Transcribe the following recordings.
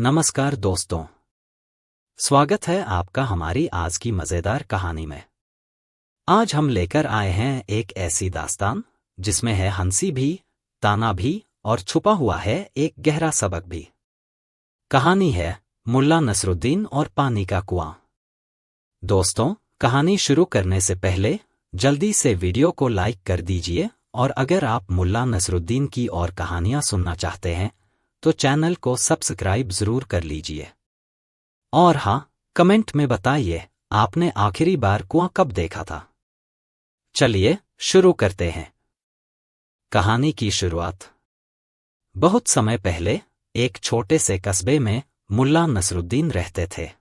नमस्कार दोस्तों, स्वागत है आपका हमारी आज की मजेदार कहानी में। आज हम लेकर आए हैं एक ऐसी दास्तान जिसमें है हंसी भी, ताना भी और छुपा हुआ है एक गहरा सबक भी। कहानी है मुल्ला नसरुद्दीन और पानी का कुआं। दोस्तों, कहानी शुरू करने से पहले जल्दी से वीडियो को लाइक कर दीजिए और अगर आप मुल्ला नसरुद्दीन की और कहानियां सुनना चाहते हैं तो चैनल को सब्सक्राइब जरूर कर लीजिए। और हाँ, कमेंट में बताइए आपने आखिरी बार कुआं कब देखा था। चलिए शुरू करते हैं। कहानी की शुरुआत। बहुत समय पहले एक छोटे से कस्बे में मुल्ला नसरुद्दीन रहते थे।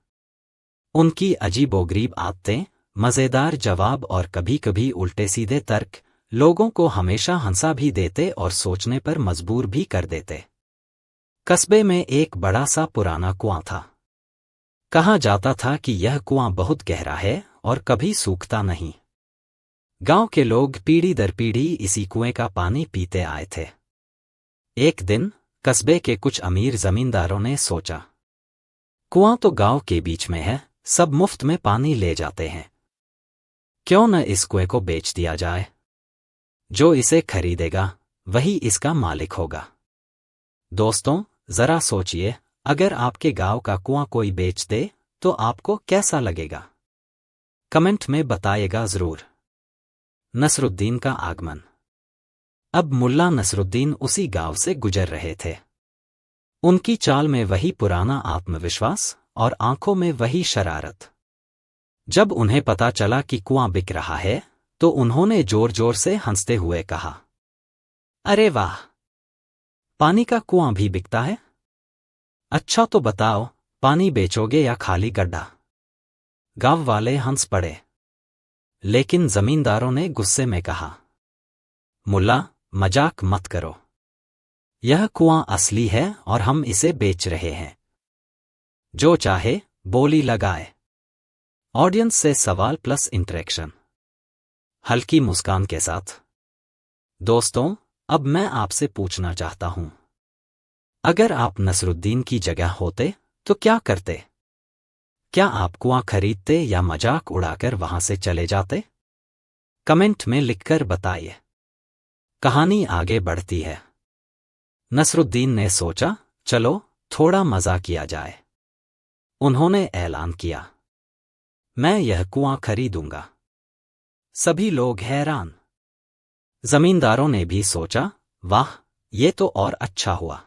उनकी अजीबोगरीब आदतें, मजेदार जवाब और कभी-कभी उल्टे सीधे तर्क लोगों को हमेशा हंसा भी देते और सोचने पर मजबूर भी कर देते। कस्बे में एक बड़ा सा पुराना कुआं था। कहा जाता था कि यह कुआं बहुत गहरा है और कभी सूखता नहीं। गांव के लोग पीढ़ी दर पीढ़ी इसी कुएं का पानी पीते आए थे। एक दिन कस्बे के कुछ अमीर जमींदारों ने सोचा, कुआं तो गांव के बीच में है, सब मुफ्त में पानी ले जाते हैं, क्यों न इस कुएं को बेच दिया जाए। जो इसे खरीदेगा वही इसका मालिक होगा। दोस्तों, जरा सोचिए, अगर आपके गांव का कुआं कोई बेच दे तो आपको कैसा लगेगा? कमेंट में बताइएगा जरूर। नसरुद्दीन का आगमन। अब मुल्ला नसरुद्दीन उसी गांव से गुजर रहे थे। उनकी चाल में वही पुराना आत्मविश्वास और आंखों में वही शरारत। जब उन्हें पता चला कि कुआं बिक रहा है तो उन्होंने जोर जोर से हंसते हुए कहा, अरे वाह, पानी का कुआं भी बिकता है? अच्छा तो बताओ, पानी बेचोगे या खाली गड्ढा? गांव वाले हंस पड़े। लेकिन जमींदारों ने गुस्से में कहा, मुल्ला, मजाक मत करो। यह कुआं असली है और हम इसे बेच रहे हैं। जो चाहे बोली लगाए। ऑडियंस से सवाल प्लस इंटरेक्शन। हल्की मुस्कान के साथ। दोस्तों, अब मैं आपसे पूछना चाहता हूं, अगर आप नसरुद्दीन की जगह होते तो क्या करते? क्या आप कुआं खरीदते या मजाक उड़ाकर वहां से चले जाते? कमेंट में लिखकर बताइए। कहानी आगे बढ़ती है। नसरुद्दीन ने सोचा, चलो थोड़ा मजा किया जाए। उन्होंने ऐलान किया, मैं यह कुआं खरीदूंगा। सभी लोग हैरान। जमींदारों ने भी सोचा, वाह, ये तो और अच्छा हुआ।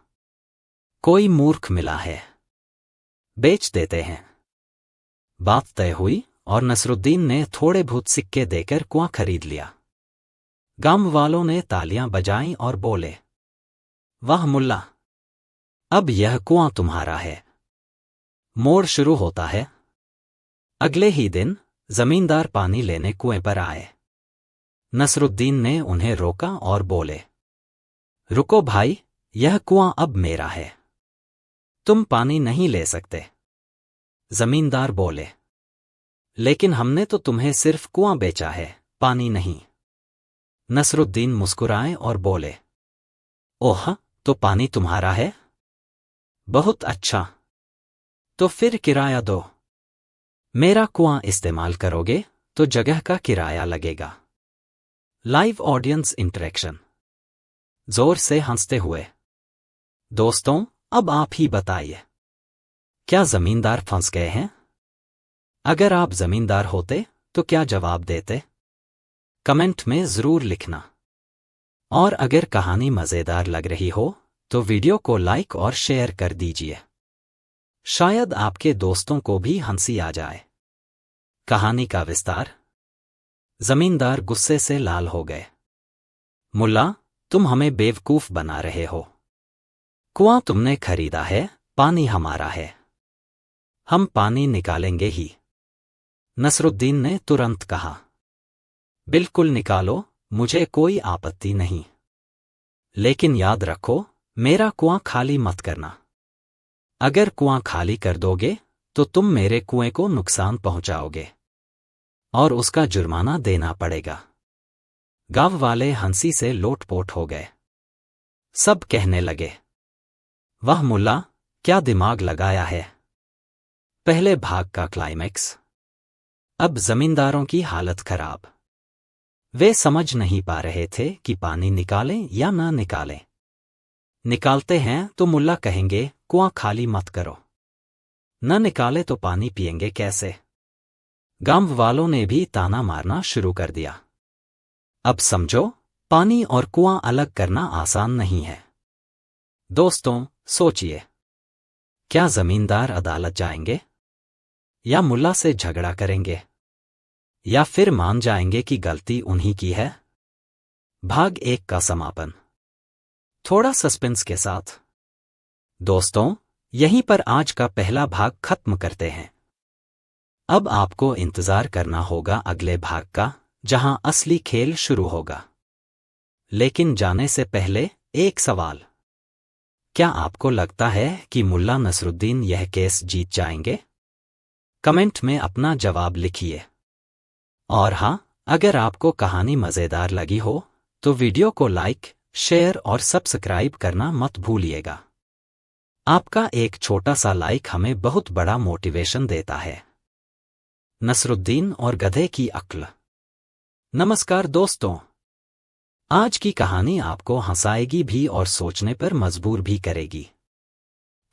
कोई मूर्ख मिला है, बेच देते हैं। बात तय हुई और नसरुद्दीन ने थोड़े बहुत सिक्के देकर कुआं खरीद लिया। गांव वालों ने तालियां बजाईं और बोले, वाह मुल्ला, अब यह कुआं तुम्हारा है। मोड़ शुरू होता है। अगले ही दिन जमींदार पानी लेने कुएं पर आए। नसरुद्दीन ने उन्हें रोका और बोले, रुको भाई, यह कुआं अब मेरा है, तुम पानी नहीं ले सकते। जमींदार बोले, लेकिन हमने तो तुम्हें सिर्फ कुआं बेचा है, पानी नहीं। नसरुद्दीन मुस्कुराए और बोले, ओह, तो पानी तुम्हारा है? बहुत अच्छा, तो फिर किराया दो। मेरा कुआं इस्तेमाल करोगे तो जगह का किराया लगेगा। Live audience interaction. जोर से हंसते हुए। दोस्तों, अब आप ही बताइए, क्या जमींदार फंस गए हैं? अगर आप जमींदार होते तो क्या जवाब देते? कमेंट में जरूर लिखना। और अगर कहानी मजेदार लग रही हो तो वीडियो को लाइक और शेयर कर दीजिए। शायद आपके दोस्तों को भी हंसी आ जाए। कहानी का विस्तार। जमींदार गुस्से से लाल हो गए। मुल्ला, तुम हमें बेवकूफ बना रहे हो। कुआं तुमने खरीदा है, पानी हमारा है। हम पानी निकालेंगे ही। नसरुद्दीन ने तुरंत कहा, बिल्कुल निकालो, मुझे कोई आपत्ति नहीं। लेकिन याद रखो, मेरा कुआं खाली मत करना। अगर कुआं खाली कर दोगे तो तुम मेरे कुएं को नुकसान पहुंचाओगे और उसका जुर्माना देना पड़ेगा। गांव वाले हंसी से लोटपोट हो गए। सब कहने लगे, वाह मुल्ला, क्या दिमाग लगाया है। पहले भाग का क्लाइमैक्स। अब जमींदारों की हालत खराब। वे समझ नहीं पा रहे थे कि पानी निकालें या ना निकालें। निकालते हैं तो मुल्ला कहेंगे कुआं खाली मत करो, न निकाले तो पानी पिएंगे कैसे। गांव वालों ने भी ताना मारना शुरू कर दिया। अब समझो, पानी और कुआं अलग करना आसान नहीं है। दोस्तों, सोचिए, क्या जमींदार अदालत जाएंगे, या मुल्ला से झगड़ा करेंगे, या फिर मान जाएंगे कि गलती उन्हीं की है। भाग 1 का समापन थोड़ा सस्पेंस के साथ। दोस्तों, यहीं पर आज का पहला भाग खत्म करते हैं। अब आपको इंतजार करना होगा अगले भाग का, जहां असली खेल शुरू होगा। लेकिन जाने से पहले एक सवाल। क्या आपको लगता है कि मुल्ला नसरुद्दीन यह केस जीत जाएंगे? कमेंट में अपना जवाब लिखिए। और हाँ, अगर आपको कहानी मजेदार लगी हो तो वीडियो को लाइक, शेयर और सब्सक्राइब करना मत भूलिएगा। आपका एक छोटा सा लाइक हमें बहुत बड़ा मोटिवेशन देता है। नसरुद्दीन और गधे की अक्ल। नमस्कार दोस्तों, आज की कहानी आपको हंसाएगी भी और सोचने पर मजबूर भी करेगी।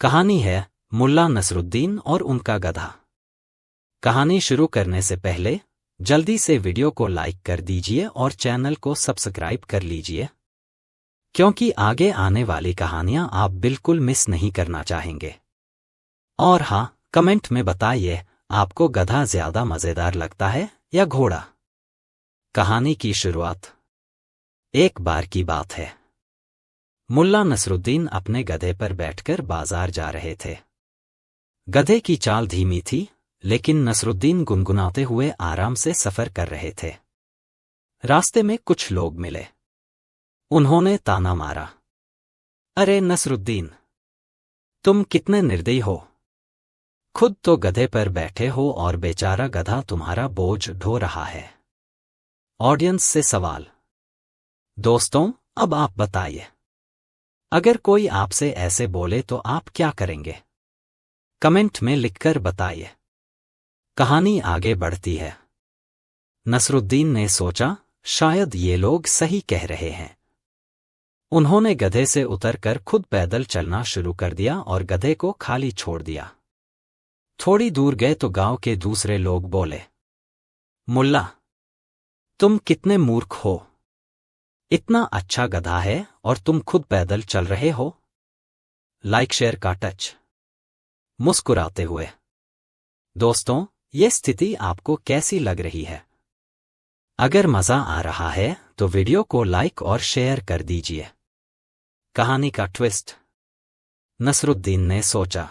कहानी है मुल्ला नसरुद्दीन और उनका गधा। कहानी शुरू करने से पहले जल्दी से वीडियो को लाइक कर दीजिए और चैनल को सब्सक्राइब कर लीजिए, क्योंकि आगे आने वाली कहानियां आप बिल्कुल मिस नहीं करना चाहेंगे। और हाँ, कमेंट में बताइए, आपको गधा ज्यादा मजेदार लगता है या घोड़ा। कहानी की शुरुआत। एक बार की बात है। मुल्ला नसरुद्दीन अपने गधे पर बैठकर बाजार जा रहे थे। गधे की चाल धीमी थी, लेकिन नसरुद्दीन गुनगुनाते हुए आराम से सफर कर रहे थे। रास्ते में कुछ लोग मिले। उन्होंने ताना मारा, अरे नसरुद्दीन, तुम कितने निर्दयी हो। खुद तो गधे पर बैठे हो और बेचारा गधा तुम्हारा बोझ ढो रहा है। ऑडियंस से सवाल। दोस्तों, अब आप बताइए, अगर कोई आपसे ऐसे बोले तो आप क्या करेंगे? कमेंट में लिखकर बताइए। कहानी आगे बढ़ती है। नसरुद्दीन ने सोचा, शायद ये लोग सही कह रहे हैं। उन्होंने गधे से उतरकर खुद पैदल चलना शुरू कर दिया और गधे को खाली छोड़ दिया। थोड़ी दूर गए तो गांव के दूसरे लोग बोले, मुल्ला, तुम कितने मूर्ख हो। इतना अच्छा गधा है और तुम खुद पैदल चल रहे हो। लाइक शेयर का टच। मुस्कुराते हुए। दोस्तों, ये स्थिति आपको कैसी लग रही है? अगर मजा आ रहा है तो वीडियो को लाइक और शेयर कर दीजिए। कहानी का ट्विस्ट। नसरुद्दीन ने सोचा,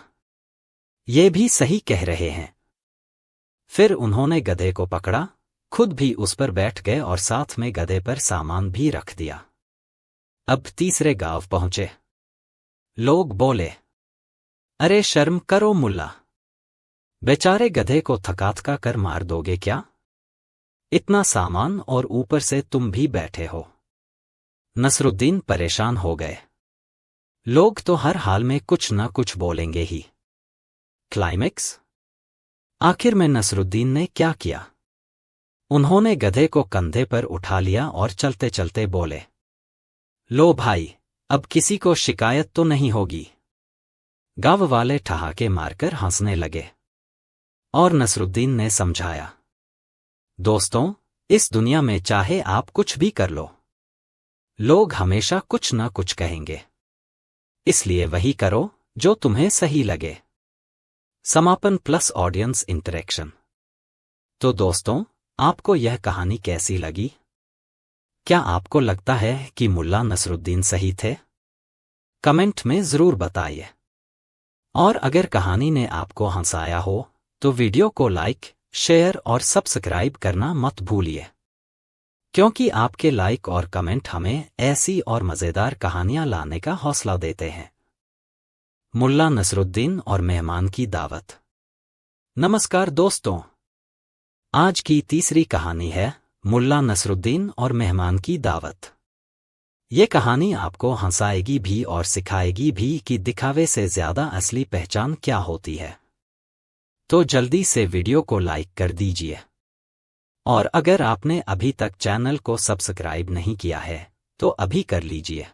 ये भी सही कह रहे हैं। फिर उन्होंने गधे को पकड़ा, खुद भी उस पर बैठ गए और साथ में गधे पर सामान भी रख दिया। अब तीसरे गांव पहुंचे। लोग बोले, अरे शर्म करो मुल्ला, बेचारे गधे को थका कर मार दोगे क्या? इतना सामान और ऊपर से तुम भी बैठे हो। नसरुद्दीन परेशान हो गए। लोग तो हर हाल में कुछ न कुछ बोलेंगे ही। क्लाइमेक्स। आखिर में नसरुद्दीन ने क्या किया? उन्होंने गधे को कंधे पर उठा लिया और चलते चलते बोले, लो भाई, अब किसी को शिकायत तो नहीं होगी। गांव वाले ठहाके मारकर हंसने लगे। और नसरुद्दीन ने समझाया, दोस्तों, इस दुनिया में चाहे आप कुछ भी कर लो, लोग हमेशा कुछ न कुछ कहेंगे। इसलिए वही करो जो तुम्हें सही लगे। समापन प्लस ऑडियंस इंटरेक्शन। तो दोस्तों, आपको यह कहानी कैसी लगी? क्या आपको लगता है कि मुल्ला नसरुद्दीन सही थे? कमेंट में जरूर बताइए। और अगर कहानी ने आपको हंसाया हो तो वीडियो को लाइक, शेयर और सब्सक्राइब करना मत भूलिए, क्योंकि आपके लाइक और कमेंट हमें ऐसी और मजेदार कहानियां लाने का हौसला देते हैं। मुल्ला नसरुद्दीन और मेहमान की दावत। नमस्कार दोस्तों, आज की तीसरी कहानी है मुल्ला नसरुद्दीन और मेहमान की दावत। ये कहानी आपको हंसाएगी भी और सिखाएगी भी कि दिखावे से ज्यादा असली पहचान क्या होती है। तो जल्दी से वीडियो को लाइक कर दीजिए। और अगर आपने अभी तक चैनल को सब्सक्राइब नहीं किया है तो अभी कर लीजिए।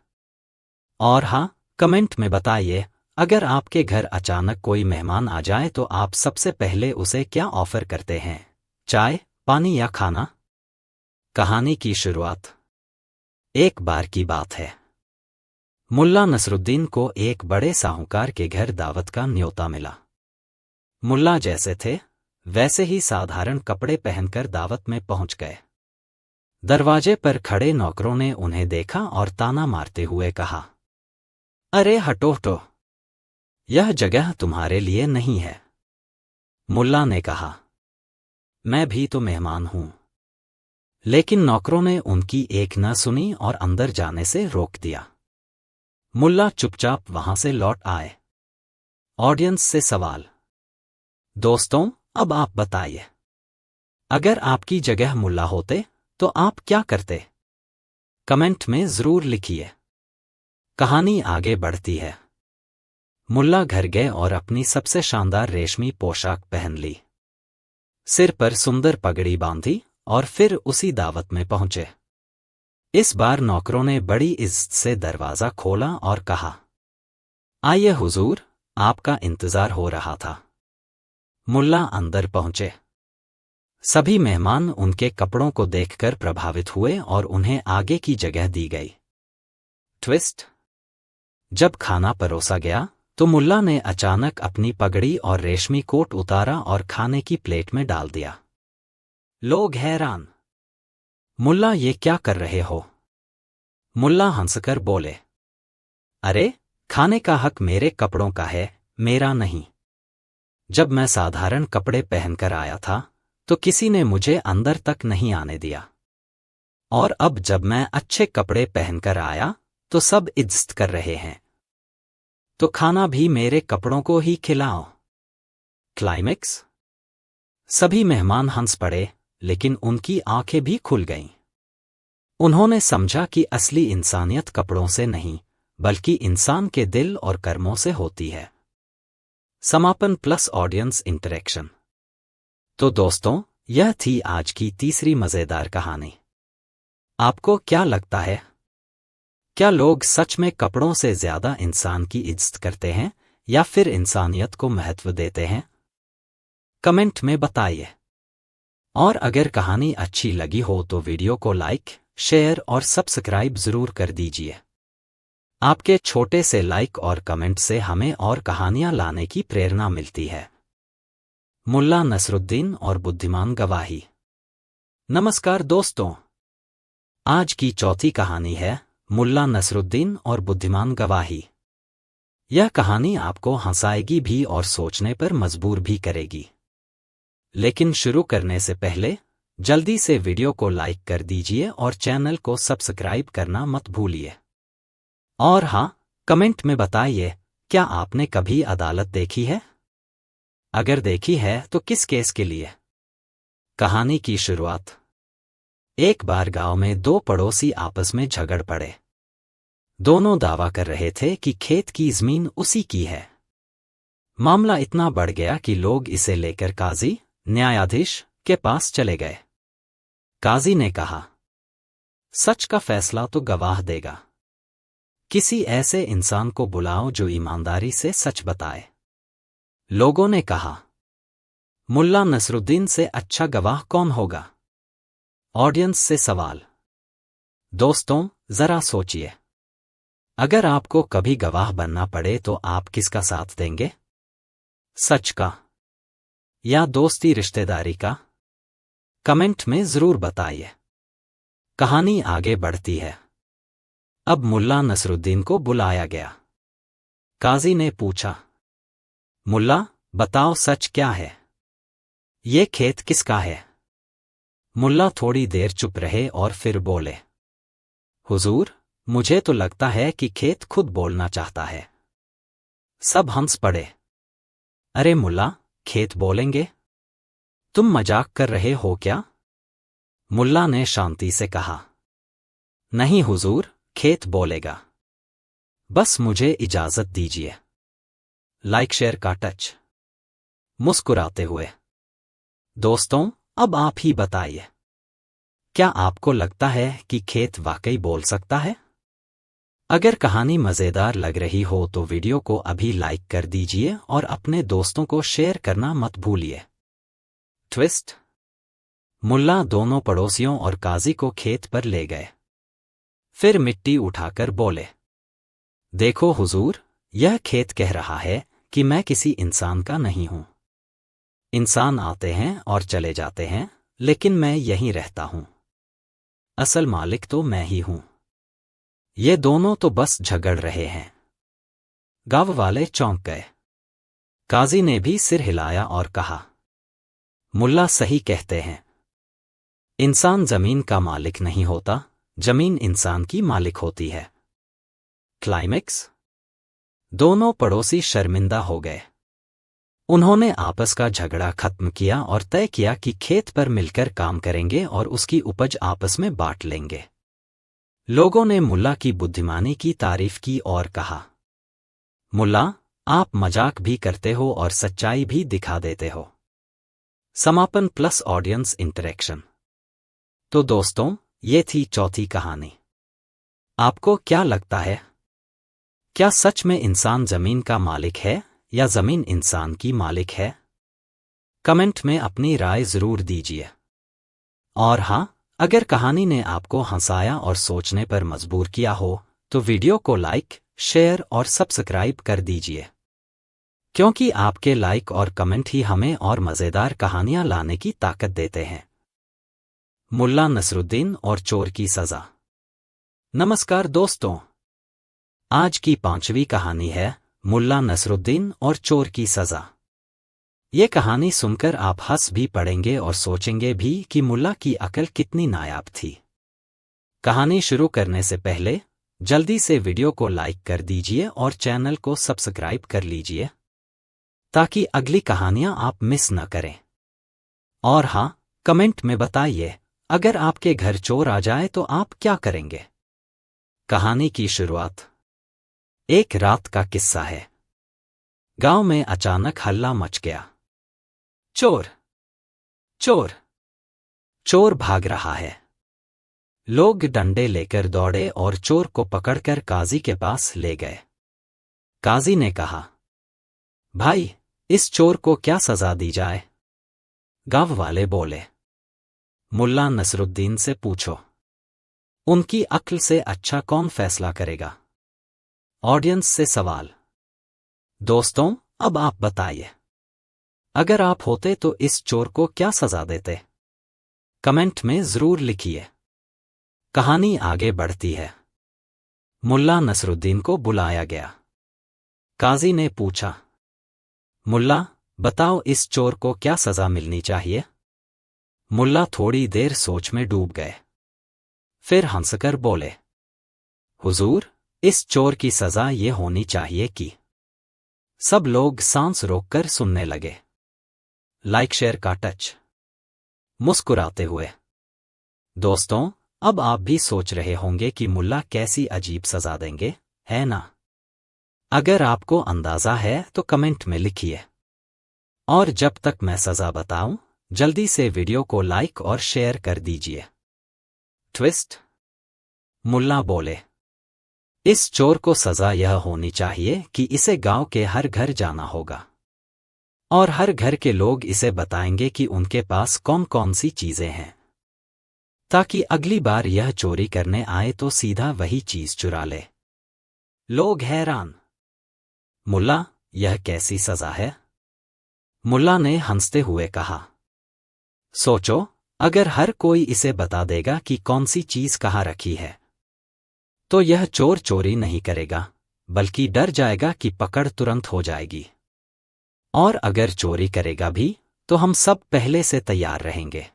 और हाँ, कमेंट में बताइए, अगर आपके घर अचानक कोई मेहमान आ जाए तो आप सबसे पहले उसे क्या ऑफर करते हैं, चाय, पानी या खाना? कहानी की शुरुआत। एक बार की बात है। मुल्ला नसरुद्दीन को एक बड़े साहूकार के घर दावत का न्योता मिला। मुल्ला जैसे थे वैसे ही साधारण कपड़े पहनकर दावत में पहुंच गए। दरवाजे पर खड़े नौकरों ने उन्हें देखा और ताना मारते हुए कहा, अरे हटो हटो, यह जगह तुम्हारे लिए नहीं है। मुल्ला ने कहा, मैं भी तो मेहमान हूं। लेकिन नौकरों ने उनकी एक न सुनी और अंदर जाने से रोक दिया। मुल्ला चुपचाप वहां से लौट आए। ऑडियंस से सवाल। दोस्तों, अब आप बताइए, अगर आपकी जगह मुल्ला होते तो आप क्या करते? कमेंट में जरूर लिखिए। कहानी आगे बढ़ती है। मुल्ला घर गए और अपनी सबसे शानदार रेशमी पोशाक पहन ली। सिर पर सुंदर पगड़ी बांधी और फिर उसी दावत में पहुंचे। इस बार नौकरों ने बड़ी इज्जत से दरवाजा खोला और कहा, आइए हुजूर, आपका इंतजार हो रहा था। मुल्ला अंदर पहुंचे। सभी मेहमान उनके कपड़ों को देखकर प्रभावित हुए और उन्हें आगे की जगह दी गई। ट्विस्ट। जब खाना परोसा गया तो मुल्ला ने अचानक अपनी पगड़ी और रेशमी कोट उतारा और खाने की प्लेट में डाल दिया। लोग हैरान। मुल्ला, ये क्या कर रहे हो? मुल्ला हंसकर बोले, अरे, खाने का हक मेरे कपड़ों का है, मेरा नहीं। जब मैं साधारण कपड़े पहनकर आया था तो किसी ने मुझे अंदर तक नहीं आने दिया। और अब जब मैं अच्छे कपड़े पहनकर आया तो सब इज्जत कर रहे हैं। तो खाना भी मेरे कपड़ों को ही खिलाओ। क्लाइमेक्स। सभी मेहमान हंस पड़े, लेकिन उनकी आंखें भी खुल गईं। उन्होंने समझा कि असली इंसानियत कपड़ों से नहीं, बल्कि इंसान के दिल और कर्मों से होती है। समापन प्लस ऑडियंस इंटरेक्शन। तो दोस्तों, यह थी आज की तीसरी मजेदार कहानी। आपको क्या लगता है? क्या लोग सच में कपड़ों से ज्यादा इंसान की इज्जत करते हैं या फिर इंसानियत को महत्व देते हैं? कमेंट में बताइए। और अगर कहानी अच्छी लगी हो तो वीडियो को लाइक, शेयर और सब्सक्राइब जरूर कर दीजिए। आपके छोटे से लाइक और कमेंट से हमें और कहानियां लाने की प्रेरणा मिलती है। मुल्ला नसरुद्दीन और बुद्धिमान गवाही। नमस्कार दोस्तों, आज की चौथी कहानी है मुल्ला नसरुद्दीन और बुद्धिमान गवाही। यह कहानी आपको हंसाएगी भी और सोचने पर मजबूर भी करेगी। लेकिन शुरू करने से पहले जल्दी से वीडियो को लाइक कर दीजिए और चैनल को सब्सक्राइब करना मत भूलिए। और हाँ, कमेंट में बताइए, क्या आपने कभी अदालत देखी है? अगर देखी है तो किस केस के लिए? कहानी की शुरुआत। एक बार गांव में दो पड़ोसी आपस में झगड़ पड़े। दोनों दावा कर रहे थे कि खेत की जमीन उसी की है। मामला इतना बढ़ गया कि लोग इसे लेकर काजी, न्यायाधीश के पास चले गए। काजी ने कहा, सच का फैसला तो गवाह देगा। किसी ऐसे इंसान को बुलाओ जो ईमानदारी से सच बताए। लोगों ने कहा, मुल्ला नसरुद्दीन से अच्छा गवाह कौन होगा? ऑडियंस से सवाल। दोस्तों, जरा सोचिए, अगर आपको कभी गवाह बनना पड़े तो आप किसका साथ देंगे? सच का या दोस्ती रिश्तेदारी का? कमेंट में जरूर बताइए। कहानी आगे बढ़ती है। अब मुल्ला नसरुद्दीन को बुलाया गया। काजी ने पूछा, मुल्ला, बताओ सच क्या है? ये खेत किसका है? मुल्ला थोड़ी देर चुप रहे और फिर बोले, हुजूर, मुझे तो लगता है कि खेत खुद बोलना चाहता है। सब हंस पड़े। अरे मुल्ला, खेत बोलेंगे? तुम मजाक कर रहे हो क्या? मुल्ला ने शांति से कहा, नहीं हुजूर, खेत बोलेगा। बस मुझे इजाजत दीजिए। लाइक शेयर का टच। मुस्कुराते हुए। दोस्तों, अब आप ही बताइए, क्या आपको लगता है कि खेत वाकई बोल सकता है? अगर कहानी मजेदार लग रही हो तो वीडियो को अभी लाइक कर दीजिए और अपने दोस्तों को शेयर करना मत भूलिए। ट्विस्ट। मुल्ला दोनों पड़ोसियों और काजी को खेत पर ले गए। फिर मिट्टी उठाकर बोले, देखो हुजूर, यह खेत कह रहा है कि मैं किसी इंसान का नहीं हूं। इंसान आते हैं और चले जाते हैं, लेकिन मैं यहीं रहता हूं। असल मालिक तो मैं ही हूं। ये दोनों तो बस झगड़ रहे हैं। गांव वाले चौंक गए। काजी ने भी सिर हिलाया और कहा, मुल्ला सही कहते हैं। इंसान जमीन का मालिक नहीं होता, जमीन इंसान की मालिक होती है। क्लाइमेक्स। दोनों पड़ोसी शर्मिंदा हो गए। उन्होंने आपस का झगड़ा खत्म किया और तय किया कि खेत पर मिलकर काम करेंगे और उसकी उपज आपस में बांट लेंगे। लोगों ने मुल्ला की बुद्धिमानी की तारीफ की और कहा, मुल्ला, आप मजाक भी करते हो और सच्चाई भी दिखा देते हो। समापन प्लस ऑडियंस इंटरेक्शन। तो दोस्तों, ये थी चौथी कहानी। आपको क्या लगता है? क्या सच में इंसान जमीन का मालिक है या जमीन इंसान की मालिक है? कमेंट में अपनी राय जरूर दीजिए। और हाँ, अगर कहानी ने आपको हंसाया और सोचने पर मजबूर किया हो तो वीडियो को लाइक, शेयर और सब्सक्राइब कर दीजिए, क्योंकि आपके लाइक और कमेंट ही हमें और मजेदार कहानियां लाने की ताकत देते हैं। मुल्ला नसरुद्दीन और चोर की सजा। नमस्कार दोस्तों, आज की 5वीं कहानी है मुल्ला नसरुद्दीन और चोर की सजा। ये कहानी सुनकर आप हंस भी पड़ेंगे और सोचेंगे भी कि मुल्ला की अकल कितनी नायाब थी। कहानी शुरू करने से पहले जल्दी से वीडियो को लाइक कर दीजिए और चैनल को सब्सक्राइब कर लीजिए, ताकि अगली कहानियां आप मिस न करें। और हाँ, कमेंट में बताइए, अगर आपके घर चोर आ जाए तो आप क्या करेंगे? कहानी की शुरुआत। एक रात का किस्सा है। गांव में अचानक हल्ला मच गया। चोर! चोर! चोर भाग रहा है। लोग डंडे लेकर दौड़े और चोर को पकड़कर काजी के पास ले गए। काजी ने कहा, भाई, इस चोर को क्या सजा दी जाए? गांव वाले बोले, मुल्ला नसरुद्दीन से पूछो। उनकी अक्ल से अच्छा कौन फैसला करेगा? ऑडियंस से सवाल। दोस्तों, अब आप बताइए, अगर आप होते तो इस चोर को क्या सजा देते? कमेंट में जरूर लिखिए। कहानी आगे बढ़ती है। मुल्ला नसरुद्दीन को बुलाया गया। काजी ने पूछा, मुल्ला, बताओ इस चोर को क्या सजा मिलनी चाहिए? मुल्ला थोड़ी देर सोच में डूब गए। फिर हंसकर बोले, हुजूर, इस चोर की सजा ये होनी चाहिए कि। सब लोग सांस रोककर सुनने लगे। लाइक शेयर का टच। मुस्कुराते हुए। दोस्तों, अब आप भी सोच रहे होंगे कि मुल्ला कैसी अजीब सजा देंगे, है ना? अगर आपको अंदाजा है तो कमेंट में लिखिए। और जब तक मैं सजा बताऊं, जल्दी से वीडियो को लाइक और शेयर कर दीजिए। ट्विस्ट। मुल्ला बोले, इस चोर को सजा यह होनी चाहिए कि इसे गांव के हर घर जाना होगा और हर घर के लोग इसे बताएंगे कि उनके पास कौन कौन सी चीजें हैं, ताकि अगली बार यह चोरी करने आए तो सीधा वही चीज चुरा ले। लोग हैरान। मुल्ला, यह कैसी सजा है? मुल्ला ने हंसते हुए कहा, सोचो, अगर हर कोई इसे बता देगा कि कौन सी चीज कहाँ रखी है, तो यह चोर चोरी नहीं करेगा, बल्कि डर जाएगा कि पकड़ तुरंत हो जाएगी। और अगर चोरी करेगा भी, तो हम सब पहले से तैयार रहेंगे।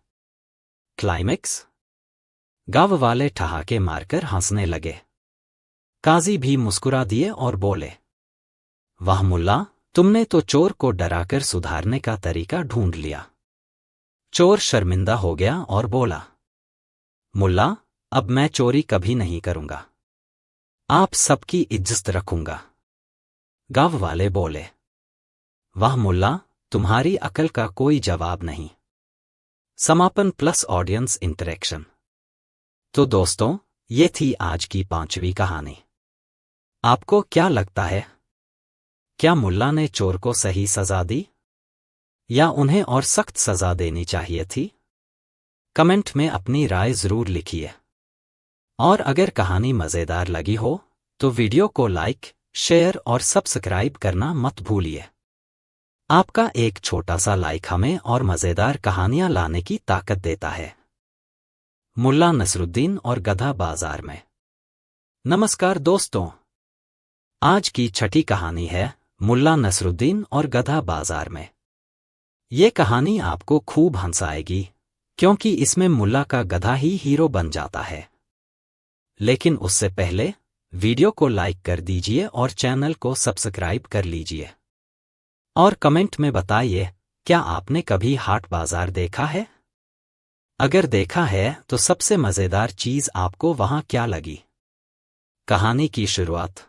क्लाइमेक्स। गांव वाले ठहाके मारकर हंसने लगे। काजी भी मुस्कुरा दिए और बोले, वाह मुल्ला, तुमने तो चोर को डराकर सुधारने का तरीका ढूंढ लिया। चोर शर्मिंदा हो गया और बोला, मुल्ला, अब मैं चोरी कभी नहीं करूंगा। आप सबकी इज्जत रखूंगा। गांव वाले बोले। वाह मुल्ला, तुम्हारी अकल का कोई जवाब नहीं। समापन प्लस ऑडियंस इंटरेक्शन। तो दोस्तों, ये थी आज की 5वीं कहानी। आपको क्या लगता है? क्या मुल्ला ने चोर को सही सजा दी, या उन्हें और सख्त सजा देनी चाहिए थी? कमेंट में अपनी राय जरूर लिखिए। और अगर कहानी मजेदार लगी हो तो वीडियो को लाइक, शेयर और सब्सक्राइब करना मत भूलिए। आपका एक छोटा सा लाइक हमें और मजेदार कहानियां लाने की ताकत देता है। मुल्ला नसरुद्दीन और गधा बाजार में। नमस्कार दोस्तों, आज की छठी कहानी है मुल्ला नसरुद्दीन और गधा बाजार में। ये कहानी आपको खूब हंसाएगी, क्योंकि इसमें मुल्ला का गधा ही हीरो बन जाता है। लेकिन उससे पहले वीडियो को लाइक कर दीजिए और चैनल को सब्सक्राइब कर लीजिए। और कमेंट में बताइए, क्या आपने कभी हाट बाजार देखा है? अगर देखा है तो सबसे मजेदार चीज आपको वहां क्या लगी? कहानी की शुरुआत।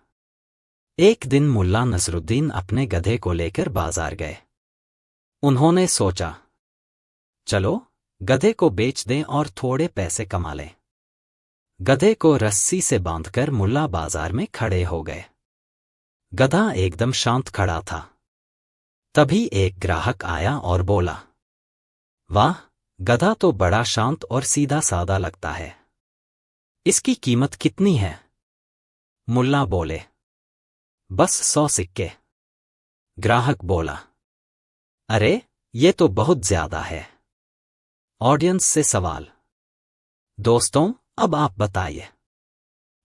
एक दिन मुल्ला नसरुद्दीन अपने गधे को लेकर बाजार गए। उन्होंने सोचा, चलो गधे को बेच दें और थोड़े पैसे कमा लें। गधे को रस्सी से बांधकर मुल्ला बाजार में खड़े हो गए। गधा एकदम शांत खड़ा था। तभी एक ग्राहक आया और बोला, वाह, गधा तो बड़ा शांत और सीधा सादा लगता है। इसकी कीमत कितनी है? मुल्ला बोले, बस 100 सिक्के। ग्राहक बोला, अरे, ये तो बहुत ज्यादा है। ऑडियंस से सवाल। दोस्तों, अब आप बताइए,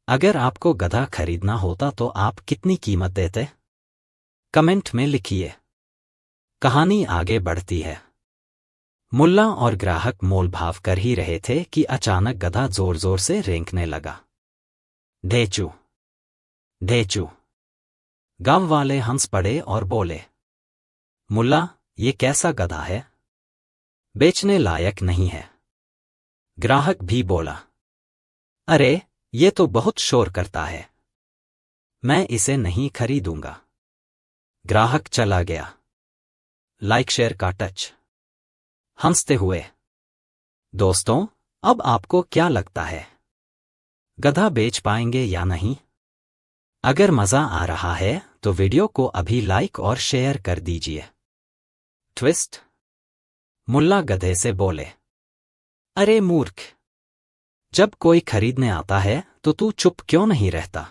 अगर आपको गधा खरीदना होता तो आप कितनी कीमत देते? कमेंट में लिखिए। कहानी आगे बढ़ती है। मुल्ला और ग्राहक मोलभाव कर ही रहे थे कि अचानक गधा जोर जोर से रेंकने लगा। ढेचू ढेचू। गांव वाले हंस पड़े और बोले, मुल्ला, ये कैसा गधा है? बेचने लायक नहीं है। ग्राहक भी बोला, अरे, ये तो बहुत शोर करता है, मैं इसे नहीं खरीदूंगा। ग्राहक चला गया। लाइक शेयर का टच। हंसते हुए। दोस्तों, अब आपको क्या लगता है, गधा बेच पाएंगे या नहीं? अगर मजा आ रहा है तो वीडियो को अभी लाइक और शेयर कर दीजिए। ट्विस्ट। मुल्ला गधे से बोले, अरे मूर्ख, जब कोई खरीदने आता है तो तू चुप क्यों नहीं रहता?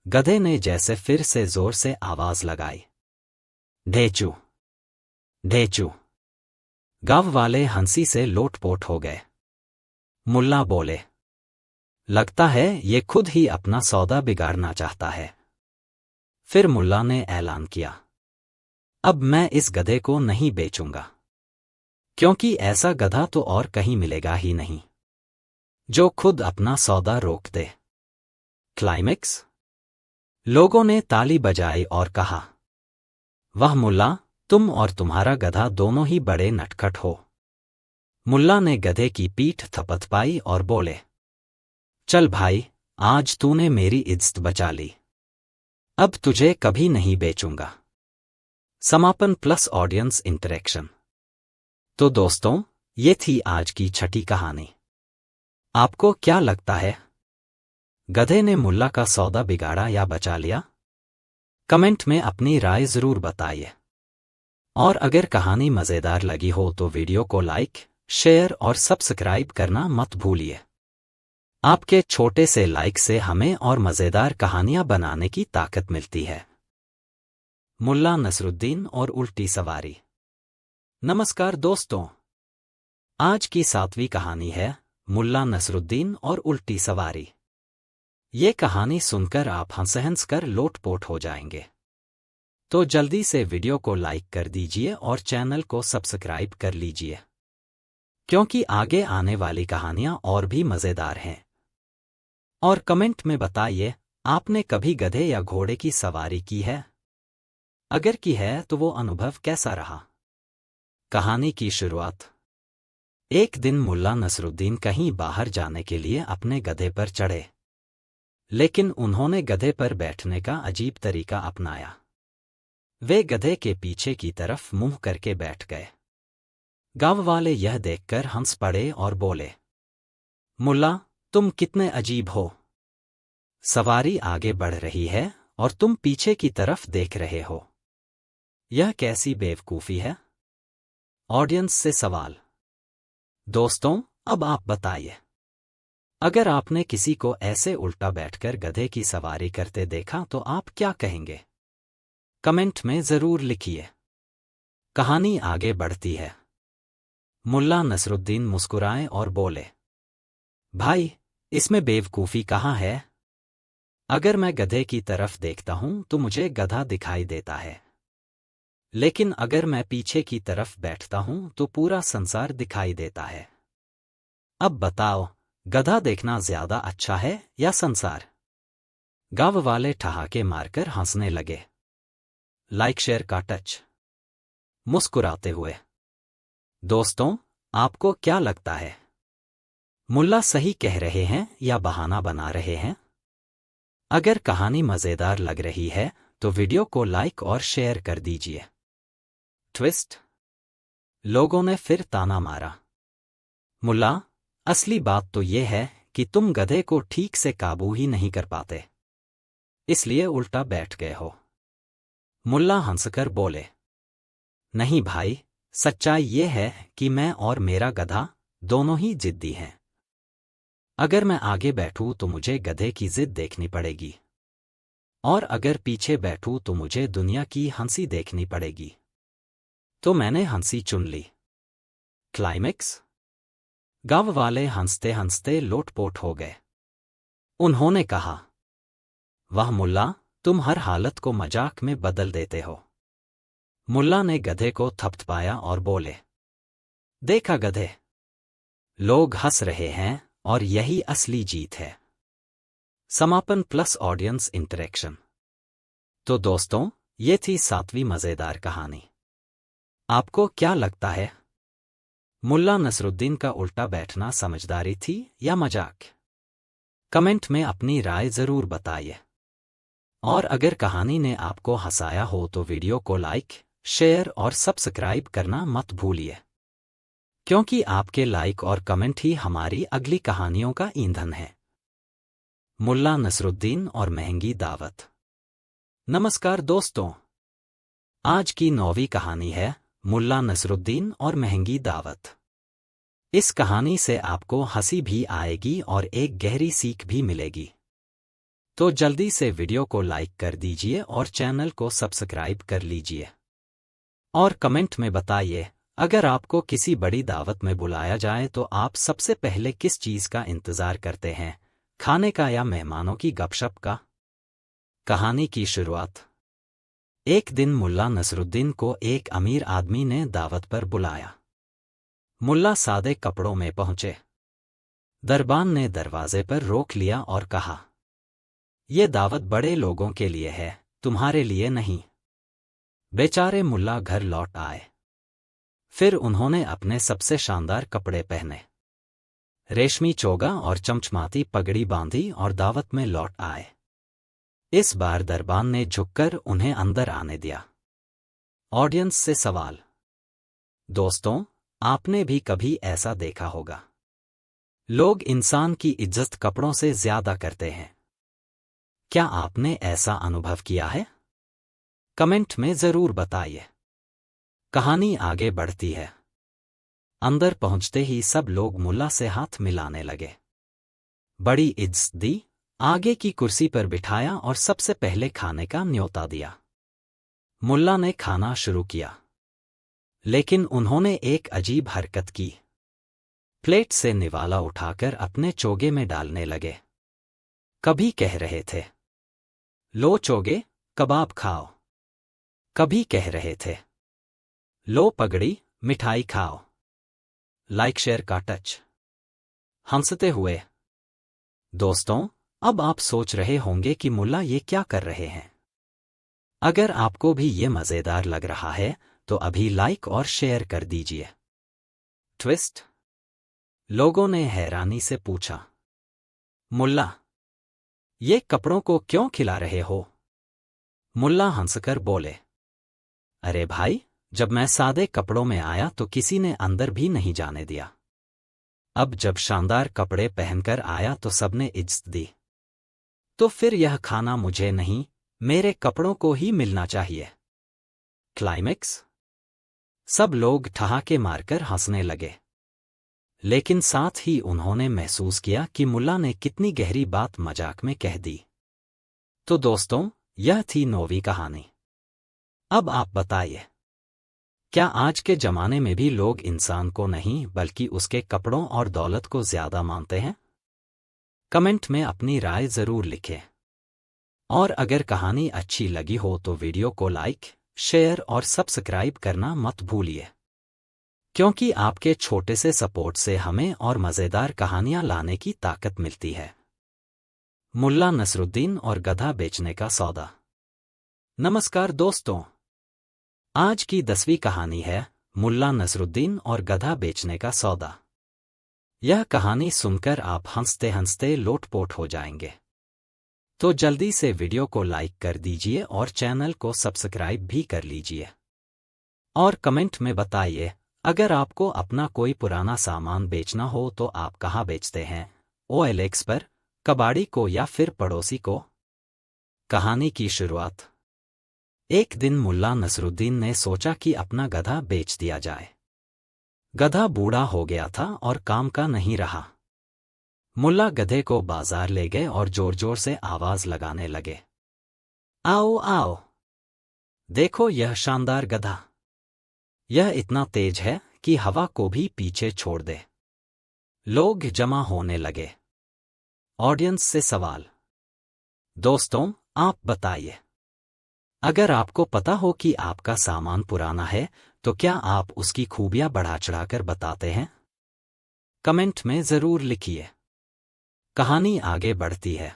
गधे ने जैसे फिर से जोर से आवाज लगाई। ढेचू ढेचू। गांव वाले हंसी से लोटपोट हो गए। मुल्ला बोले, लगता है ये खुद ही अपना सौदा बिगाड़ना चाहता है। फिर मुल्ला ने ऐलान किया, अब मैं इस गधे को नहीं बेचूंगा, क्योंकि ऐसा गधा तो और कहीं मिलेगा ही नहीं जो खुद अपना सौदा रोक दे। क्लाइमेक्स। लोगों ने ताली बजाई और कहा, वाह मुल्ला, तुम और तुम्हारा गधा दोनों ही बड़े नटखट हो। मुल्ला ने गधे की पीठ थपथपाई और बोले, चल भाई, आज तूने मेरी इज्जत बचा ली, अब तुझे कभी नहीं बेचूंगा। समापन प्लस ऑडियंस इंटरेक्शन। तो दोस्तों, ये थी आज की छठी कहानी। आपको क्या लगता है, गधे ने मुल्ला का सौदा बिगाड़ा या बचा लिया? कमेंट में अपनी राय जरूर बताइए। और अगर कहानी मजेदार लगी हो तो वीडियो को लाइक, शेयर और सब्सक्राइब करना मत भूलिए। आपके छोटे से लाइक से हमें और मजेदार कहानियां बनाने की ताकत मिलती है। मुल्ला नसरुद्दीन और उल्टी सवारी। नमस्कार दोस्तों, आज की 7वीं कहानी है मुल्ला नसरुद्दीन और उल्टी सवारी। ये कहानी सुनकर आप हंस कर लोटपोट हो जाएंगे। तो जल्दी से वीडियो को लाइक कर दीजिए और चैनल को सब्सक्राइब कर लीजिए, क्योंकि आगे आने वाली कहानियां और भी मजेदार हैं। और कमेंट में बताइए, आपने कभी गधे या घोड़े की सवारी की है? अगर की है तो वो अनुभव कैसा रहा? कहानी की शुरुआत। एक दिन मुल्ला नसरुद्दीन कहीं बाहर जाने के लिए अपने गधे पर चढ़े। लेकिन उन्होंने गधे पर बैठने का अजीब तरीका अपनाया। वे गधे के पीछे की तरफ मुंह करके बैठ गए। गांव वाले यह देखकर हंस पड़े और बोले, मुल्ला, तुम कितने अजीब हो। सवारी आगे बढ़ रही है और तुम पीछे की तरफ देख रहे हो। यह कैसी बेवकूफी है। ऑडियंस से सवाल। दोस्तों, अब आप बताइए, अगर आपने किसी को ऐसे उल्टा बैठकर गधे की सवारी करते देखा तो आप क्या कहेंगे? कमेंट में जरूर लिखिए। कहानी आगे बढ़ती है। मुल्ला नसरुद्दीन मुस्कुराए और बोले, भाई, इसमें बेवकूफी कहाँ है? अगर मैं गधे की तरफ देखता हूं तो मुझे गधा दिखाई देता है, लेकिन अगर मैं पीछे की तरफ बैठता हूं तो पूरा संसार दिखाई देता है। अब बताओ, गधा देखना ज्यादा अच्छा है या संसार? गांव वाले ठहाके मारकर हंसने लगे। लाइक शेयर का टच। मुस्कुराते हुए। दोस्तों, आपको क्या लगता है, मुल्ला सही कह रहे हैं या बहाना बना रहे हैं? अगर कहानी मजेदार लग रही है तो वीडियो को लाइक और शेयर कर दीजिए। ट्विस्ट। लोगों ने फिर ताना मारा, मुल्ला, असली बात तो ये है कि तुम गधे को ठीक से काबू ही नहीं कर पाते, इसलिए उल्टा बैठ गए हो। मुल्ला हंसकर बोले, नहीं भाई, सच्चाई ये है कि मैं और मेरा गधा दोनों ही जिद्दी हैं। अगर मैं आगे बैठूं तो मुझे गधे की जिद देखनी पड़ेगी, और अगर पीछे बैठूं तो मुझे दुनिया की हंसी देखनी पड़ेगी। तो मैंने हंसी चुन ली। क्लाइमेक्स। गांव वाले हंसते हंसते लोटपोट हो गए। उन्होंने कहा, वाह मुल्ला, तुम हर हालत को मजाक में बदल देते हो। मुल्ला ने गधे को थपथपाया और बोले, देखा गधे, लोग हंस रहे हैं और यही असली जीत है। समापन प्लस ऑडियंस इंटरेक्शन। तो दोस्तों, ये थी 7वीं मजेदार कहानी। आपको क्या लगता है, मुल्ला नसरुद्दीन का उल्टा बैठना समझदारी थी या मजाक? कमेंट में अपनी राय जरूर बताइए। और अगर कहानी ने आपको हंसाया हो तो वीडियो को लाइक, शेयर और सब्सक्राइब करना मत भूलिए, क्योंकि आपके लाइक और कमेंट ही हमारी अगली कहानियों का ईंधन है। मुल्ला नसरुद्दीन और महंगी दावत। नमस्कार दोस्तों, आज की 9वीं कहानी है मुल्ला नसरुद्दीन और महंगी दावत। इस कहानी से आपको हंसी भी आएगी और एक गहरी सीख भी मिलेगी। तो जल्दी से वीडियो को लाइक कर दीजिए और चैनल को सब्सक्राइब कर लीजिए। और कमेंट में बताइए, अगर आपको किसी बड़ी दावत में बुलाया जाए तो आप सबसे पहले किस चीज का इंतजार करते हैं, खाने का या मेहमानों की गपशप का? कहानी की शुरुआत। एक दिन मुल्ला नसरुद्दीन को एक अमीर आदमी ने दावत पर बुलाया। मुल्ला सादे कपड़ों में पहुंचे। दरबान ने दरवाजे पर रोक लिया और कहा, यह दावत बड़े लोगों के लिए है, तुम्हारे लिए नहीं। बेचारे मुल्ला घर लौट आए। फिर उन्होंने अपने सबसे शानदार कपड़े पहने, रेशमी चोगा और चमचमाती पगड़ी बांधी और दावत में लौट आए। इस बार दरबान ने झुककर उन्हें अंदर आने दिया। ऑडियंस से सवाल। दोस्तों, आपने भी कभी ऐसा देखा होगा, लोग इंसान की इज्जत कपड़ों से ज्यादा करते हैं। क्या आपने ऐसा अनुभव किया है? कमेंट में जरूर बताइए। कहानी आगे बढ़ती है। अंदर पहुंचते ही सब लोग मुल्ला से हाथ मिलाने लगे। बड़ी इज्जत दी, आगे की कुर्सी पर बिठाया और सबसे पहले खाने का न्योता दिया। मुल्ला ने खाना शुरू किया, लेकिन उन्होंने एक अजीब हरकत की। प्लेट से निवाला उठाकर अपने चोगे में डालने लगे। कभी कह रहे थे, लो चोगे, कबाब खाओ। कभी कह रहे थे, लो पगड़ी, मिठाई खाओ। लाइक शेयर का टच। हंसते हुए। दोस्तों, अब आप सोच रहे होंगे कि मुल्ला ये क्या कर रहे हैं। अगर आपको भी ये मजेदार लग रहा है तो अभी लाइक और शेयर कर दीजिए। ट्विस्ट। लोगों ने हैरानी से पूछा, मुल्ला, ये कपड़ों को क्यों खिला रहे हो? मुल्ला हंसकर बोले, अरे भाई, जब मैं सादे कपड़ों में आया तो किसी ने अंदर भी नहीं जाने दिया। अब जब शानदार कपड़े पहनकर आया तो सबने इज्जत दी। तो फिर यह खाना मुझे नहीं, मेरे कपड़ों को ही मिलना चाहिए। क्लाइमेक्स। सब लोग ठहाके मारकर हंसने लगे, लेकिन साथ ही उन्होंने महसूस किया कि मुल्ला ने कितनी गहरी बात मजाक में कह दी। तो दोस्तों, यह थी 9वीं कहानी। अब आप बताइए, क्या आज के जमाने में भी लोग इंसान को नहीं बल्कि उसके कपड़ों और दौलत को ज्यादा मानते हैं? कमेंट में अपनी राय जरूर लिखें। और अगर कहानी अच्छी लगी हो तो वीडियो को लाइक, शेयर और सब्सक्राइब करना मत भूलिए, क्योंकि आपके छोटे से सपोर्ट से हमें और मजेदार कहानियां लाने की ताकत मिलती है। मुल्ला नसरुद्दीन और गधा बेचने का सौदा। नमस्कार दोस्तों, आज की 10वीं कहानी है मुल्ला नसरुद्दीन और गधा बेचने का सौदा। यह कहानी सुनकर आप हंसते हंसते लोटपोट हो जाएंगे। तो जल्दी से वीडियो को लाइक कर दीजिए और चैनल को सब्सक्राइब भी कर लीजिए। और कमेंट में बताइए, अगर आपको अपना कोई पुराना सामान बेचना हो तो आप कहाँ बेचते हैं? OLX पर, कबाड़ी को या फिर पड़ोसी को? कहानी की शुरुआत। एक दिन मुल्ला नसरुद्दीन ने सोचा कि अपना गधा बेच दिया जाए। गधा बूढ़ा हो गया था और काम का नहीं रहा। मुल्ला गधे को बाजार ले गए और जोर जोर से आवाज लगाने लगे, आओ आओ, देखो यह शानदार गधा। यह इतना तेज है कि हवा को भी पीछे छोड़ दे। लोग जमा होने लगे। ऑडियंस से सवाल, दोस्तों आप बताइए, अगर आपको पता हो कि आपका सामान पुराना है तो क्या आप उसकी खूबियां बढ़ा चढ़ाकर बताते हैं? कमेंट में जरूर लिखिए। कहानी आगे बढ़ती है।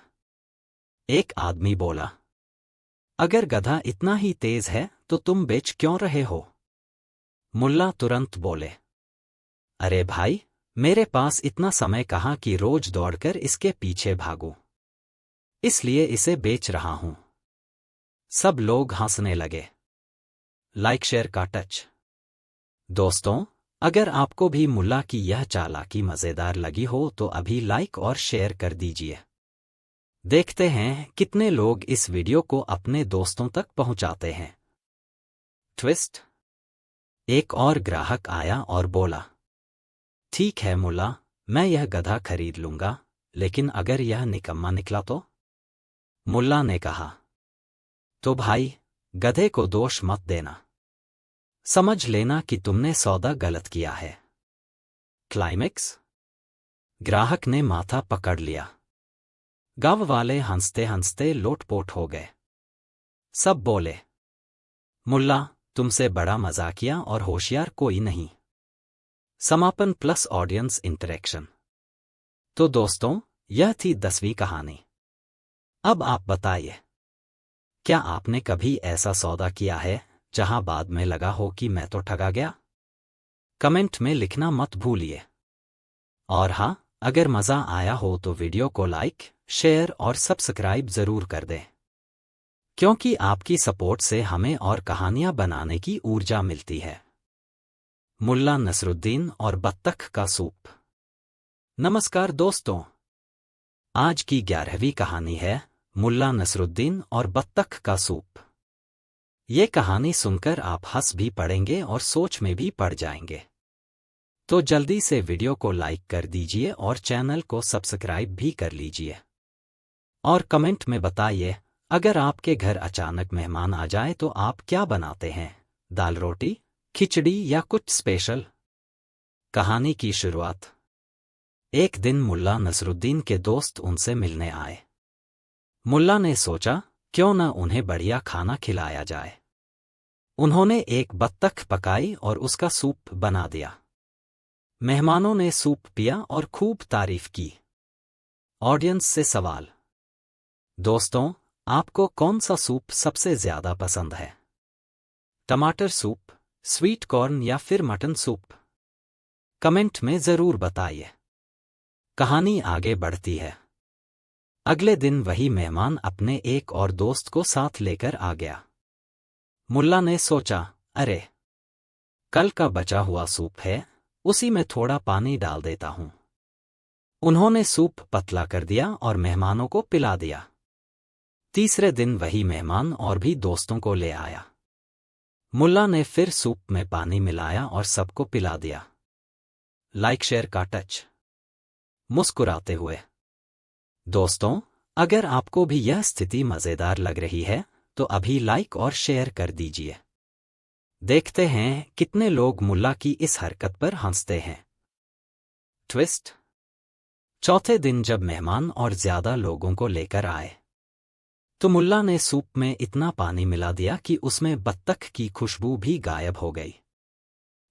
एक आदमी बोला, अगर गधा इतना ही तेज है तो तुम बेच क्यों रहे हो? मुल्ला तुरंत बोले, अरे भाई, मेरे पास इतना समय कहाँ कि रोज दौड़कर इसके पीछे भागूं, इसलिए इसे बेच रहा हूं। सब लोग हंसने लगे। लाइक शेयर का टच। दोस्तों, अगर आपको भी मुल्ला की यह चालाकी मजेदार लगी हो तो अभी लाइक और शेयर कर दीजिए। देखते हैं कितने लोग इस वीडियो को अपने दोस्तों तक पहुंचाते हैं। ट्विस्ट। एक और ग्राहक आया और बोला, ठीक है मुल्ला, मैं यह गधा खरीद लूंगा, लेकिन अगर यह निकम्मा निकला तो? मुल्ला ने कहा, तो भाई, गधे को दोष मत देना, समझ लेना कि तुमने सौदा गलत किया है। क्लाइमेक्स। ग्राहक ने माथा पकड़ लिया। गांव वाले हंसते हंसते लोटपोट हो गए। सब बोले, मुल्ला, तुमसे बड़ा मजाकिया और होशियार कोई नहीं। समापन प्लस ऑडियंस इंटरेक्शन। तो दोस्तों, यह थी 10वीं कहानी। अब आप बताइए, क्या आपने कभी ऐसा सौदा किया है जहां बाद में लगा हो कि मैं तो ठगा गया? कमेंट में लिखना मत भूलिए। और हाँ, अगर मजा आया हो तो वीडियो को लाइक, शेयर और सब्सक्राइब जरूर कर दें, क्योंकि आपकी सपोर्ट से हमें और कहानियां बनाने की ऊर्जा मिलती है। मुल्ला नसरुद्दीन और बत्तख का सूप। नमस्कार दोस्तों, आज की 11वीं कहानी है मुल्ला नसरुद्दीन और बत्तख का सूप। ये कहानी सुनकर आप हंस भी पड़ेंगे और सोच में भी पड़ जाएंगे। तो जल्दी से वीडियो को लाइक कर दीजिए और चैनल को सब्सक्राइब भी कर लीजिए। और कमेंट में बताइए, अगर आपके घर अचानक मेहमान आ जाए तो आप क्या बनाते हैं? दाल रोटी, खिचड़ी या कुछ स्पेशल? कहानी की शुरुआत। एक दिन मुल्ला नसरुद्दीन के दोस्त उनसे मिलने आए। मुल्ला ने सोचा, क्यों न उन्हें बढ़िया खाना खिलाया जाए। उन्होंने एक बत्तख पकाई और उसका सूप बना दिया। मेहमानों ने सूप पिया और खूब तारीफ की। ऑडियंस से सवाल, दोस्तों, आपको कौन सा सूप सबसे ज्यादा पसंद है? टमाटर सूप, स्वीट कॉर्न या फिर मटन सूप? कमेंट में जरूर बताइए। कहानी आगे बढ़ती है। अगले दिन वही मेहमान अपने एक और दोस्त को साथ लेकर आ गया। मुल्ला ने सोचा, अरे, कल का बचा हुआ सूप है, उसी में थोड़ा पानी डाल देता हूं। उन्होंने सूप पतला कर दिया और मेहमानों को पिला दिया। तीसरे दिन वही मेहमान और भी दोस्तों को ले आया। मुल्ला ने फिर सूप में पानी मिलाया और सबको पिला दिया। लाइक शेयर का टच। मुस्कुराते हुए। दोस्तों, अगर आपको भी यह स्थिति मजेदार लग रही है तो अभी लाइक और शेयर कर दीजिए। देखते हैं कितने लोग मुल्ला की इस हरकत पर हंसते हैं। ट्विस्ट। चौथे दिन जब मेहमान और ज्यादा लोगों को लेकर आए तो मुल्ला ने सूप में इतना पानी मिला दिया कि उसमें बत्तख की खुशबू भी गायब हो गई।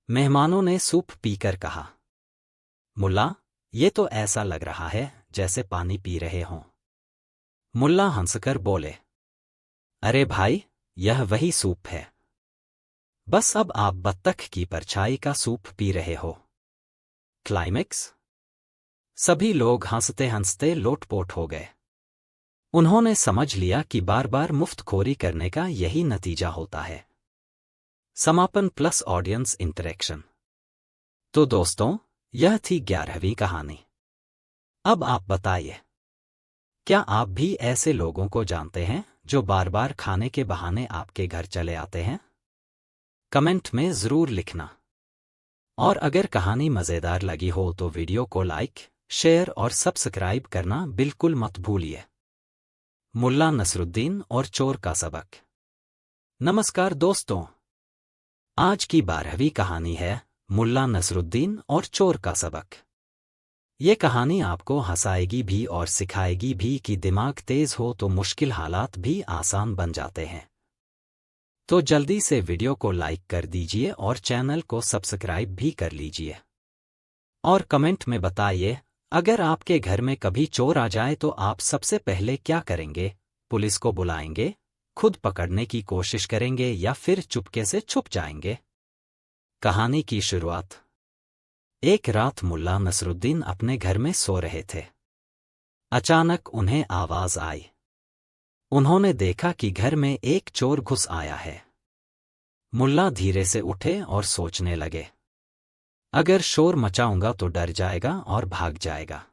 मेहमानों ने सूप पीकर कहा, मुल्ला, ये तो ऐसा लग रहा है जैसे पानी पी रहे हों। मुल्ला हंसकर बोले, अरे भाई, यह वही सूप है। बस अब आप बत्तख की परछाई का सूप पी रहे हो। क्लाइमेक्स। सभी लोग हंसते हंसते लोटपोट हो गए। उन्होंने समझ लिया कि बार बार मुफ्तखोरी करने का यही नतीजा होता है। समापन प्लस ऑडियंस इंटरेक्शन। तो दोस्तों, यह थी 11वीं कहानी। अब आप बताइए, क्या आप भी ऐसे लोगों को जानते हैं जो बार बार खाने के बहाने आपके घर चले आते हैं? कमेंट में जरूर लिखना। और अगर कहानी मजेदार लगी हो तो वीडियो को लाइक, शेयर और सब्सक्राइब करना बिल्कुल मत भूलिए। मुल्ला नसरुद्दीन और चोर का सबक। नमस्कार दोस्तों, आज की 12वीं कहानी है मुल्ला नसरुद्दीन और चोर का सबक। ये कहानी आपको हंसाएगी भी और सिखाएगी भी कि दिमाग तेज हो तो मुश्किल हालात भी आसान बन जाते हैं। तो जल्दी से वीडियो को लाइक कर दीजिए और चैनल को सब्सक्राइब भी कर लीजिए। और कमेंट में बताइए, अगर आपके घर में कभी चोर आ जाए तो आप सबसे पहले क्या करेंगे? पुलिस को बुलाएंगे, खुद पकड़ने की कोशिश करेंगे या फिर चुपके से छुप जाएंगे? कहानी की शुरुआत। एक रात मुल्ला नसरुद्दीन अपने घर में सो रहे थे। अचानक उन्हें आवाज आई। उन्होंने देखा कि घर में एक चोर घुस आया है। मुल्ला धीरे से उठे और सोचने लगे, अगर शोर मचाऊंगा तो डर जाएगा और भाग जाएगा,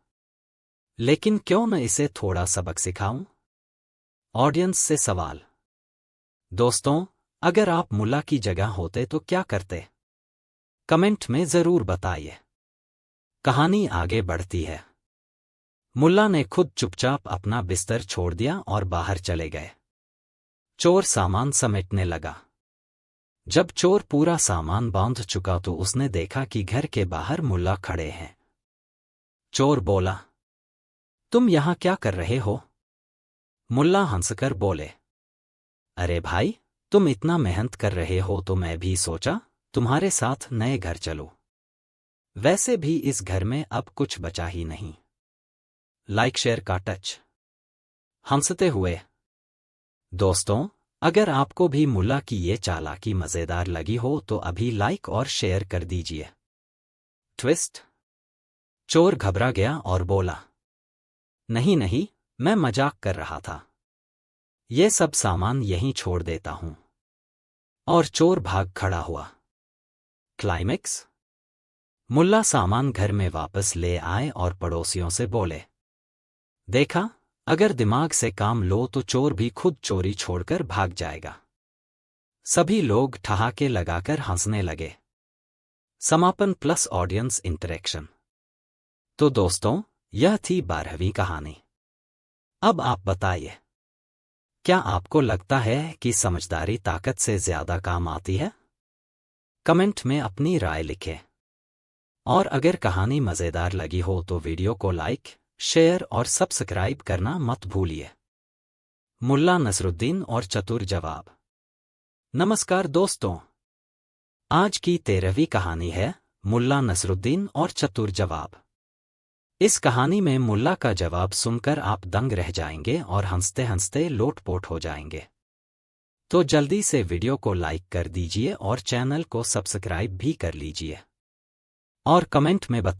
लेकिन क्यों न इसे थोड़ा सबक सिखाऊं? ऑडियंस से सवाल। दोस्तों, अगर आप मुल्ला की जगह होते तो क्या करते? कमेंट में जरूर बताइए। कहानी आगे बढ़ती है। मुल्ला ने खुद चुपचाप अपना बिस्तर छोड़ दिया और बाहर चले गए। चोर सामान समेटने लगा। जब चोर पूरा सामान बांध चुका तो उसने देखा कि घर के बाहर मुल्ला खड़े हैं। चोर बोला, तुम यहां क्या कर रहे हो? मुल्ला हंसकर बोले, अरे भाई, तुम इतना मेहनत कर रहे हो तो मैं भी सोचा तुम्हारे साथ नए घर चलो। वैसे भी इस घर में अब कुछ बचा ही नहीं। लाइक शेयर का टच। हंसते हुए। दोस्तों, अगर आपको भी मुल्ला की ये चालाकी मजेदार लगी हो तो अभी लाइक और शेयर कर दीजिए। ट्विस्ट। चोर घबरा गया और बोला, नहीं नहीं, मैं मजाक कर रहा था। ये सब सामान यहीं छोड़ देता हूं। और चोर भाग खड़ा हुआ। क्लाइमेक्स। मुल्ला सामान घर में वापस ले आए और पड़ोसियों से बोले, देखा, अगर दिमाग से काम लो तो चोर भी खुद चोरी छोड़कर भाग जाएगा। सभी लोग ठहाके लगाकर हंसने लगे। समापन प्लस ऑडियंस इंटरेक्शन। तो दोस्तों, यह थी 12वीं कहानी। अब आप बताइए, क्या आपको लगता है कि समझदारी ताकत से ज्यादा काम आती है? कमेंट में अपनी राय लिखें। और अगर कहानी मजेदार लगी हो तो वीडियो को लाइक, शेयर और सब्सक्राइब करना मत भूलिए। मुल्ला नसरुद्दीन और चतुर जवाब। नमस्कार दोस्तों, आज की 13वीं कहानी है मुल्ला नसरुद्दीन और चतुर जवाब। इस कहानी में मुल्ला का जवाब सुनकर आप दंग रह जाएंगे और हंसते हंसते लोटपोट हो जाएंगे। तो जल्दी से वीडियो को लाइक कर दीजिए और चैनल को सब्सक्राइब भी कर लीजिए। और कमेंट में